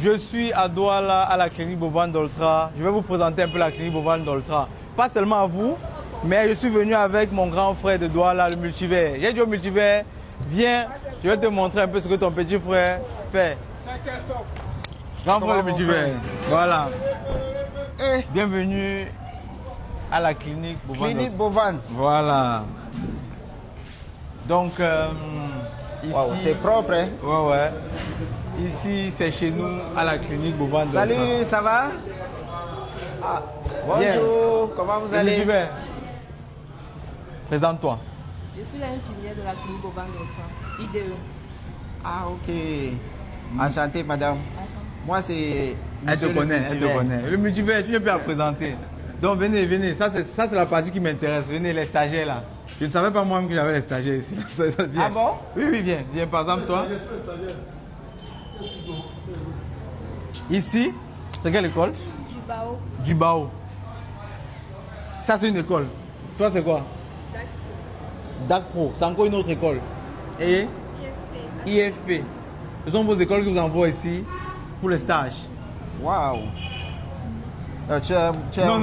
Je suis à Douala, à la clinique bovine d'Ultra. Je vais vous présenter un peu la clinique bovine d'Ultra. Pas seulement à vous, mais je suis venu avec mon grand frère de Douala, le multivers. J'ai dit au multivers, viens, je vais te montrer un peu ce que ton petit frère fait. Grand frère le multivers. Voilà. Bienvenue à la clinique bovine. Clinique bovine. Voilà. Donc, ici, wow, c'est propre, hein? Ouais. Ici, c'est chez nous, à la clinique bovine. Salut, ça va? Ah, bonjour, bien. Comment vous allez? Multivers. Présente-toi. Je suis l'infirmière de la clinique bovine d'Ultra, IDE. Ah, ok. Enchanté, madame. Moi, c'est... Elle te connaît. Le multivers, tu ne peux pas présenter. Donc, venez. Ça, c'est la partie qui m'intéresse. Venez, les stagiaires, là. Je ne savais pas moi-même que j'avais les stagiaires ici. Ah bon? Oui, viens. Par exemple, toi. Ici, c'est quelle école? Dubao. Ça, c'est une école. Toi, c'est quoi? DAC Pro. C'est encore une autre école. Et IFP. Ce sont vos écoles que vous envoie ici pour les stages. Waouh. Non,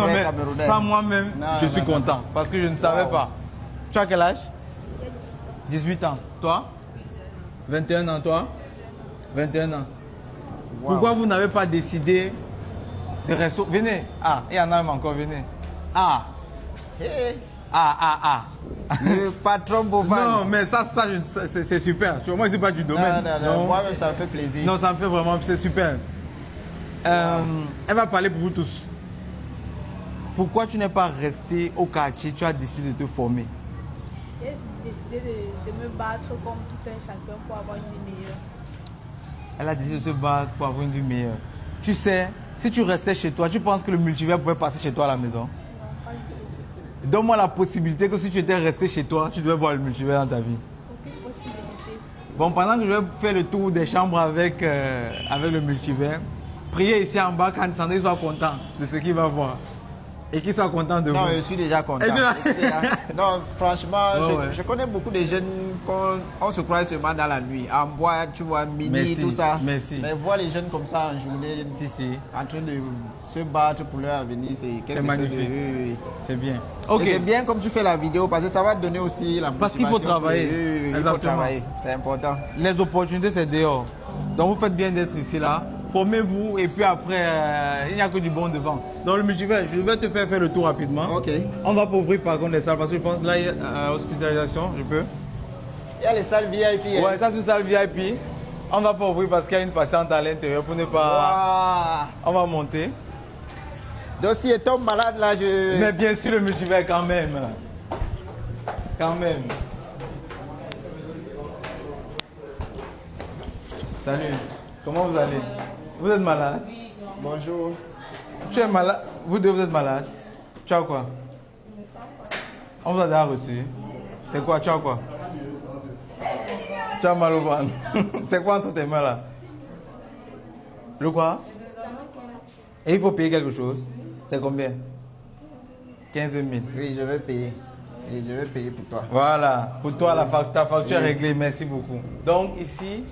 mais ça, moi-même, je suis content. Parce que je ne savais pas. Tu as quel âge? 18 ans. Toi? 21 ans, toi? 21 ans. Wow. Pourquoi vous n'avez pas décidé de rester? Venez. Ah, il y en a même encore, venez. Ah. Le patron bovin. Non, mais ça c'est super. Tu vois, moi, je ne suis pas du domaine. Non. Moi-même, ça me fait plaisir. Non, ça me fait vraiment, c'est super. Elle va parler pour vous tous. Pourquoi tu n'es pas resté au quartier? Tu as décidé de te former. J'ai décidé de me battre comme tout un chacun pour avoir une vie meilleure. Elle a décidé de se battre pour avoir une vie meilleure. Tu sais, si tu restais chez toi, tu penses que le multivers pouvait passer chez toi à la maison? Non, pas du tout. Donne-moi la possibilité que si tu étais resté chez toi, tu devais voir le multivers dans ta vie. Aucune possibilité. Bon, pendant que je vais faire le tour des chambres avec le multivers, priez ici en bas qu'Anne Sandrine soit content de ce qu'il va voir. Et qu'il soit content de vous. Non, je suis déjà content. Non, franchement, je connais beaucoup de jeunes qu'on se croise seulement dans la nuit. En boîte, tu vois, midi, tout ça. Merci. Mais voir les jeunes comme ça en journée, en train de se battre pour leur avenir, c'est quelque chose magnifique. C'est bien. Ok. C'est bien comme tu fais la vidéo parce que ça va te donner aussi la motivation. Parce qu'il faut travailler. Il faut travailler, c'est important. Les opportunités, c'est dehors. Donc vous faites bien d'être ici là. Formez-vous et puis après, il n'y a que du bon devant. Dans le multivers, je vais te faire le tour rapidement. Ok. On va pas ouvrir par contre les salles parce que je pense là, il y a hospitalisation, je peux. Il y a les salles VIP. Ouais, ça c'est une salle VIP. On va pas ouvrir parce qu'il y a une patiente à l'intérieur pour ne pas... On va monter. Donc si elle tombe malade là, je... Mais bien sûr le multivers quand même. Quand même. Salut. Comment vous allez? Vous êtes malade? Bonjour. Tu es malade? Vous deux, vous êtes malade? Tu as quoi? On vous a déjà reçu. C'est quoi? Tu as quoi? Tu as mal au ventre. C'est quoi entre tes mains là? Le quoi? Et il faut payer quelque chose. C'est combien? 15 000. Oui, je vais payer. Et je vais payer pour toi. Voilà. Pour toi, ta facture est réglée. Merci beaucoup. Donc ici,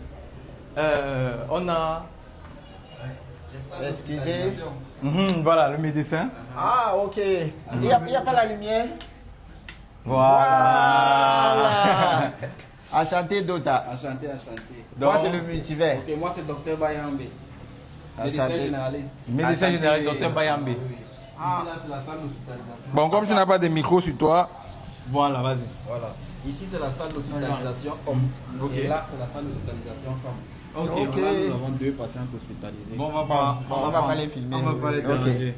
on a... Excusez. Voilà, le médecin. Ah, ok. Il n'y a pas la lumière? Voilà. Enchanté, Dota. Enchanté. Moi, c'est le multivers. Ok, moi, c'est Dr Bayambe. Médecin généraliste. Médecin généraliste, Dr Bayambe. Ici, là, c'est la salle d'hospitalisation. Bon, comme tu n'as pas de micro sur toi, voilà, vas-y. Voilà. Ici, c'est la salle d'hospitalisation homme. Ok. Et là, c'est la salle d'hospitalisation femme. Ok. Là, nous avons 2 patientes hospitalisées. Bon, On va pas les filmer. On va pas les Ok. déranger.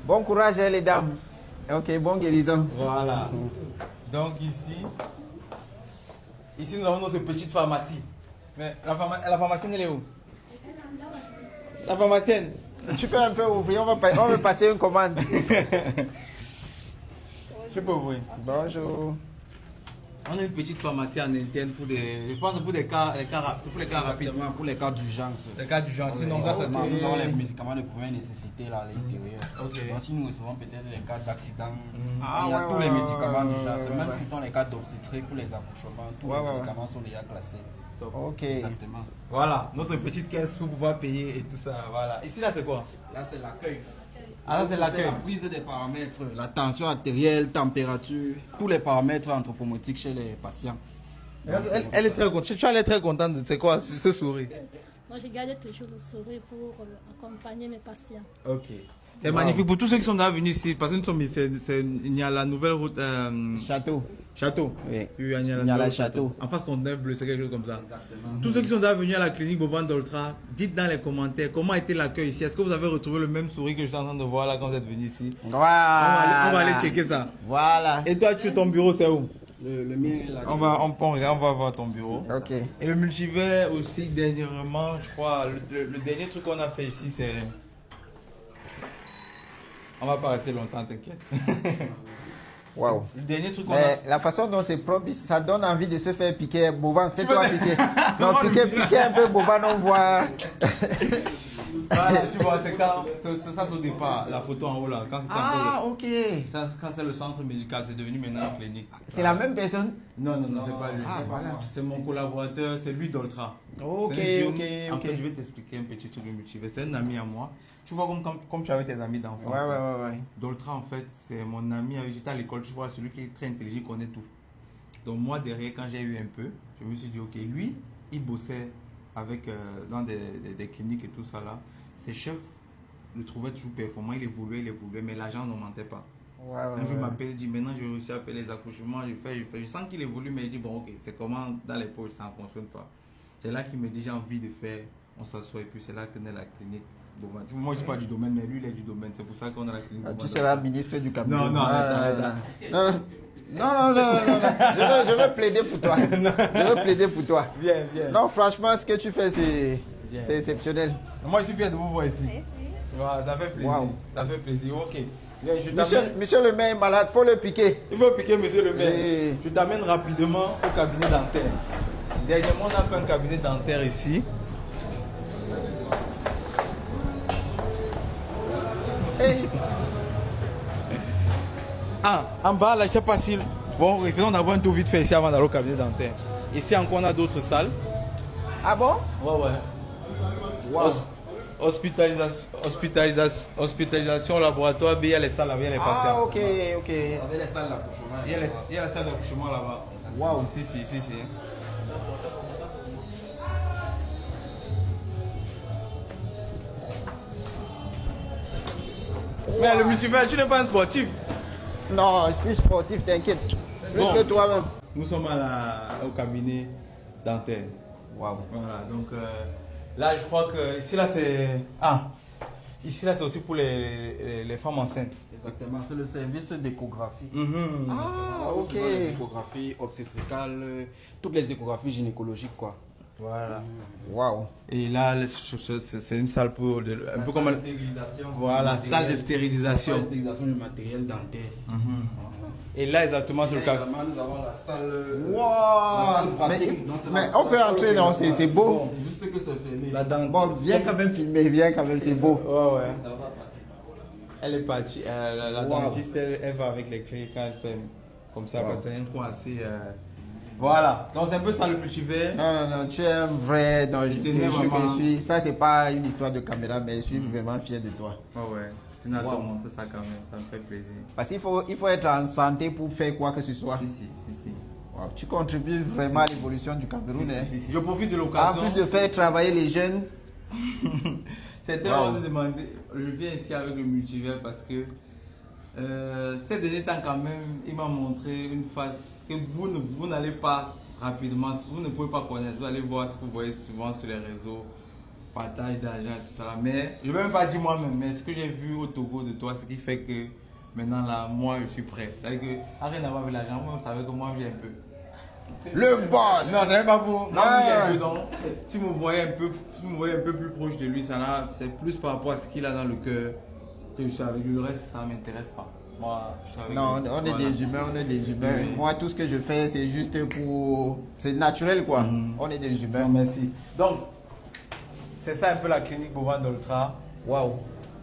Bon courage, les dames. Ok, bon guérison. Voilà. Donc ici nous avons notre petite pharmacie. Mais la pharmacienne, elle est où? La pharmacienne. Tu peux un peu ouvrir, on va passer une commande. Je peux ouvrir. Bonjour. On a une petite pharmacie en interne pour des... Je pense pour les cas rapides. Exactement, pour les cas d'urgence. Les cas d'urgence. Sinon, Nous ça, avons les médicaments de première nécessité là à l'intérieur. Ok. Donc, si nous recevons peut-être les cas d'accident, Ah, il y a ouais, tous les médicaments d'urgence. ouais. Même si ce sont les cas d'obstétrique pour les accouchements, tous les médicaments sont déjà classés. Top. Ok. Exactement. Voilà, notre petite caisse pour pouvoir payer et tout ça. Voilà. Ici, là, c'est quoi? Là, c'est l'accueil. Ah, là, c'est l'accueil. La prise des paramètres, la tension artérielle, température, tous les paramètres anthropométriques chez les patients. Elle est très contente. Tu es très contente de c'est quoi ce sourire? Moi, je garde toujours le sourire pour accompagner mes patients. Ok. C'est magnifique pour tous ceux qui sont déjà venus ici. Parce que nous sommes ici, il y a la nouvelle route. Château. Château. Oui. Il y a la Niala nouvelle Château. En face, Conteneur Bleu, c'est quelque chose comme ça. Exactement. Tous ceux qui sont déjà venus à la clinique Bovand d'Ultra, dites dans les commentaires comment a été l'accueil ici. Est-ce que vous avez retrouvé le même sourire que je suis en train de voir là quand vous êtes venu ici? Voilà. On va aller checker ça. Voilà. Et toi, ton bureau, c'est où? Le mien est là. On va voir ton bureau. Ok. Et le multivers aussi, dernièrement, je crois, le dernier truc qu'on a fait ici, c'est... On va pas rester longtemps, t'inquiète. Waouh. Le dernier truc qu'on a... Mais la façon dont c'est propre, ça donne envie de se faire piquer. Boban, fais-toi piquer. Non, Non, piquer un peu Boban, on voit. Voilà, tu vois, c'est quand... Ça, c'est au départ, la photo en haut là. Quand c'était Ah, encore ok. quand c'est le centre médical, c'est devenu maintenant une clinique. C'est la même personne? Non, c'est pas lui. Ah, voilà. C'est mon collaborateur, c'est lui d'Ultra. Ok, C'est un jeune. ok, En ok. fait, je vais t'expliquer un petit truc du multivers. C'est un ami à moi. Tu vois, comme tu avais tes amis d'enfance. Ouais. D'Ultra, en fait, c'est mon ami avec qui j'étais à l'école. Tu vois, celui qui est très intelligent, il connaît tout. Donc, moi, derrière, quand j'ai eu un peu, je me suis dit, ok, lui, il bossait avec, dans des cliniques et tout ça là. Ses chefs le trouvaient toujours performant. Il évoluait, mais l'argent n'augmentait pas. Un jour, il m'appelle, il dit maintenant j'ai réussi à faire les accouchements, je fais. Je sens qu'il évolue, mais il dit bon, ok, c'est comment dans les poches, ça ne fonctionne pas. C'est là qu'il me dit j'ai envie de faire, on s'assoit et puis c'est là que naît la clinique. Bon, moi, je ne suis pas du domaine, mais lui, il est du domaine. C'est pour ça qu'on a la clinique. Tu seras ministre du Cameroun. Non, arrête. Non. Je veux plaider pour toi. Je veux plaider pour toi. Viens. Non, franchement, ce que tu fais, c'est exceptionnel. Moi, je suis fier de vous voir ici. Merci. Voilà, ça fait plaisir. Wow. Ça fait plaisir, ok. Viens, je t'amène- Monsieur le maire est malade, faut le piquer. Il faut piquer, monsieur le maire. Oui. Je t'amène rapidement au cabinet dentaire. Dernièrement, on a fait un cabinet dentaire ici. Hey. Ah, en bas, là, je sais pas si... Bon, faisons d'abord un tour vite fait ici avant d'aller au cabinet dentaire. Ici encore, on a d'autres salles. Ah bon? Ouais. Wow. Hospitalisation, laboratoire, il y a les salles, il y a les patients. Ah, ok. Avec les salles d'accouchement. Il y a la salle d'accouchement là-bas. Wow. Si. Mais le multivers, tu n'es pas un sportif. Non, je suis sportif, t'inquiète. Plus Bon. que toi-même. Nous sommes au cabinet dentaire. Wow. Voilà, donc là, je crois que ici, là, c'est... Ah, ici, là, c'est aussi pour les femmes enceintes. Exactement, c'est le service d'échographie. Ah, ok. Les échographies obstétricales, toutes les échographies gynécologiques, quoi. Voilà. Wow. Et là, c'est une salle pour... un peu comme... La stérilisation. Voilà, du salle de matériel. stérilisation. La stérilisation du matériel dentaire. Et là, exactement sur le cas. Également, nous avons la salle. Wow. La salle pratique. Non, c'est Mais la- on peut la salle entrer, non, c'est beau. C'est juste que c'est fermé. La dent. Bon, viens quand même filmer, viens quand même, c'est beau. Ouais. Ça va passer. Elle est partie. La Wow. dentiste, elle va avec les clés quand elle fait comme ça, parce que c'est un coin assez. Voilà. Donc, c'est un peu ça le multivers. Non, tu es un vrai. Non, je te tenais jure que vraiment. je suis. Ça, c'est pas une histoire de caméra, mais je suis vraiment fier de toi. Ouais. Je tenais à te Wow. montrer ça quand même, ça me fait plaisir. Parce qu'il faut être en santé pour faire quoi que ce soit. Si. Wow, tu contribues vraiment à l'évolution du Cameroun. hein. Si. Je profite de En l'occasion. plus de faire travailler les jeunes. C'était Wow. on s'est demandé, je viens ici avec le multivers parce que ces derniers temps quand même, il m'a montré une face que vous n'allez pas rapidement, vous ne pouvez pas connaître, vous allez voir ce que vous voyez souvent sur les réseaux, partage d'argent et tout ça. Là. Mais je ne vais même pas dire moi-même, mais ce que j'ai vu au Togo de toi, ce qui fait que maintenant là, moi je suis prêt. C'est-à-dire que, rien à voir avec l'argent, moi vous savez que moi j'ai un peu. Le boss. Non, c'est pas pour. Moi, Ah. j'ai un peu donc, si vous voyez un peu plus proche de lui, ça là, c'est plus par rapport à ce qu'il a dans le cœur que je suis avec lui. Le reste, ça m'intéresse pas. Moi, je suis avec Non, lui. on est Voilà. des humains, on est des humains. Oui. Moi, tout ce que je fais, c'est juste pour. C'est naturel, quoi. On est des Non, humains. merci. Donc, c'est ça un peu la clinique Bovand d'Ultra. Waouh.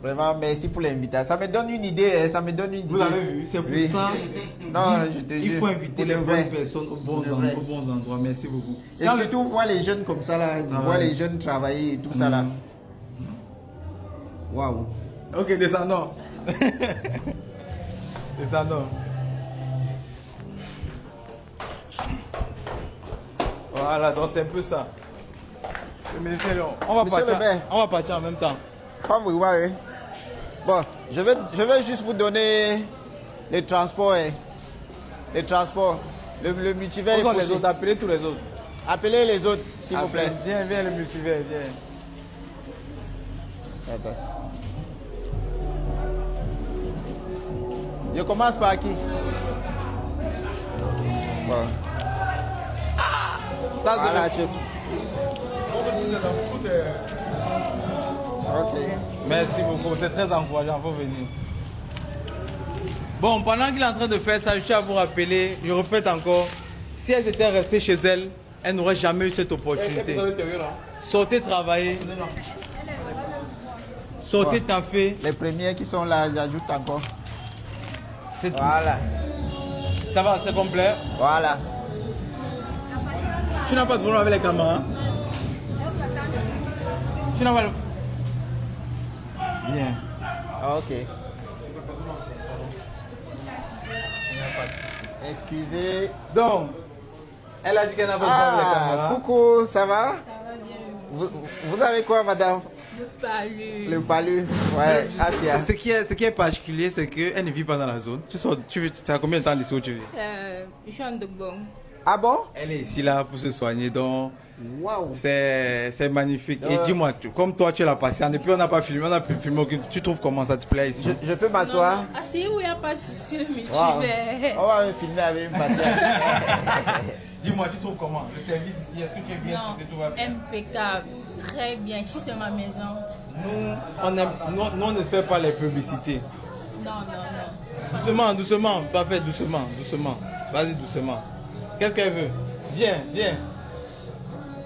Vraiment, merci pour l'invitation. Ça me donne une idée, hein, ça me donne une idée. Vous avez vu, c'est pour Oui. ça. Non, je te Il jure. faut inviter les Pour de vrai. bonnes personnes aux bons, Pour de vrai. aux bons endroits. Merci beaucoup. Et surtout, voir les jeunes comme ça, là, voir les jeunes travailler et tout ça, là. Waouh. Ok, descendons. Descendons. Voilà, donc c'est un peu ça. Mais c'est long. On va Monsieur le maire. on va partir en même temps. Comme vous voyez. Bon, je vais juste vous donner les transports. Hein. Les transports. Le multivers. Où sont les autres? Appelez tous les autres. Appelez les autres, s'il vous plaît. Viens, viens le multivers, viens. Attends. Je commence par qui? Bon. Ça, c'est Voilà, le chef. Ok. Merci beaucoup, c'est très encourageant, faut venir. Bon, pendant qu'il est en train de faire ça, je tiens à vous rappeler, je répète encore, si elles étaient restées chez elles, elles n'auraient jamais eu cette opportunité. Sortez travailler, sortez taffer. Les premiers qui sont là, j'ajoute encore. C'est- Voilà. Ça va, c'est complet. Voilà. Tu n'as pas de problème avec les caméras? Tu n'as pas le... Bien. Ok. Excusez. Donc, elle a dit qu'elle n'a pas de problème avec les Ah, caméras. coucou, ça va? Ça va bien. Vous avez quoi, madame? Le palu. Le palu. Ouais, Asia. Ce qui est particulier, c'est qu'elle ne vit pas dans la zone. Tu as combien de temps d'ici où tu vis? Je suis en Dogbong. Ah bon? Elle est ici là pour se soigner, donc Waouh. c'est magnifique. Et dis-moi, comme toi tu es la patiente, depuis on n'a pas filmé, on n'a plus filmé, tu trouves comment ça te plaît ici? Je peux m'asseoir? Ah, si, oui, il n'y a pas de souci, le Waouh. multivers. On va me filmer avec une patiente. Dis-moi, tu trouves comment? Le service ici, est-ce que tu es bien Non, traité, tout va bien? impeccable. Très bien. Ici, c'est ma maison. Nous, on ne fait pas les publicités. Non, non, non. Doucement, doucement, pas fait doucement, doucement. Vas-y doucement. Qu'est-ce qu'elle veut? Viens, viens.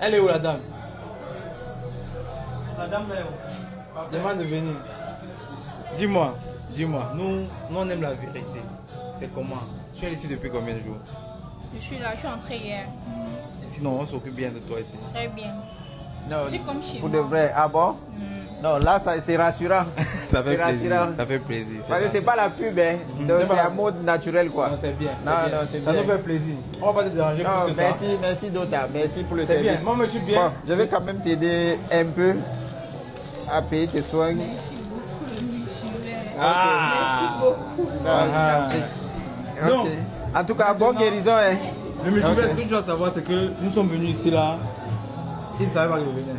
Elle est où la dame? La dame est où? Demande de venir. Dis-moi, dis-moi. Nous, on aime la vérité. C'est comment? Tu es ici depuis combien de jours? Je suis là, je suis entrée hier. Sinon, on s'occupe bien de toi ici. Très bien. Non, C'est comme chez pour moi. de vrai. Ah bon? Non, là, c'est rassurant. Ça fait C'est plaisir. rassurant. Ça fait plaisir. Parce que c'est pas la pub, hein. Donc, C'est c'est pas- un mode naturel, quoi. Non, c'est bien. Non, non, c'est Ça bien. nous fait plaisir. On va pas te déranger Non, plus que ça. merci, merci Dota. Merci pour le C'est service. bien. Moi, je suis bien. Bon, je vais quand même t'aider un peu à payer tes soins. Merci beaucoup, le multivers. Ah. Merci beaucoup. Non, Ah. ok. Donc, En tout cas, bonne guérison, hein. Le multivers, Ok. ce que tu dois savoir, c'est que nous sommes venus ici là. Ils ne savaient pas que je venais.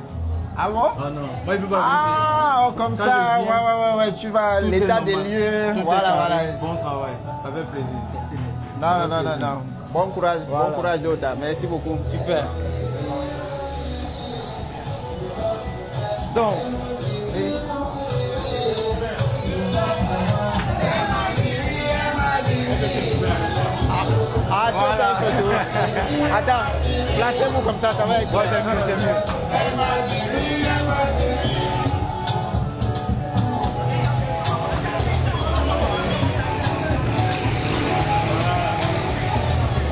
Ah bon? Ah non, moi je peux pas Ah, oh, comme Quand ça, je viens, ouais, tu vas venir. l'état des lieux. Tout est Voilà, carré. voilà. Bon travail, ça fait plaisir. Non, non, non, non. Bon courage, Voilà. bon courage, Dota. Merci beaucoup. Super. Donc, Ah, Voilà. Attends, placez-vous comme ça va être. ouais, c'est mieux, c'est mieux.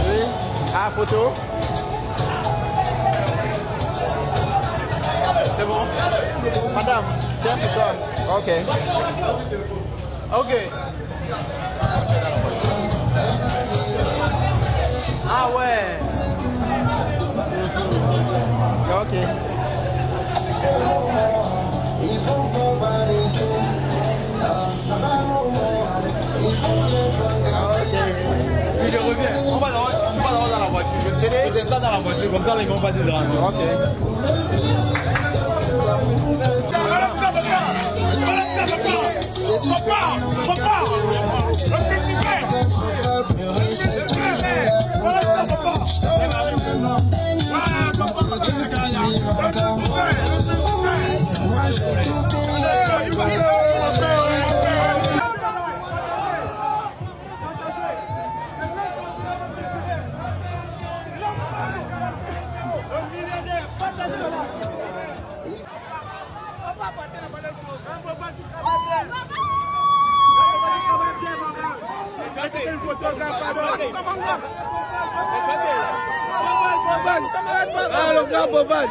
Oui. Ah, photo. C'est bon? Madame, tiens pour toi. Ok. Ok. Ah ouais. Ok. Puis je reviens. On va dans la voiture. Je descends dans la voiture, comme ça ils vont pas te déranger. Ok. On va partir. Le gars Boban.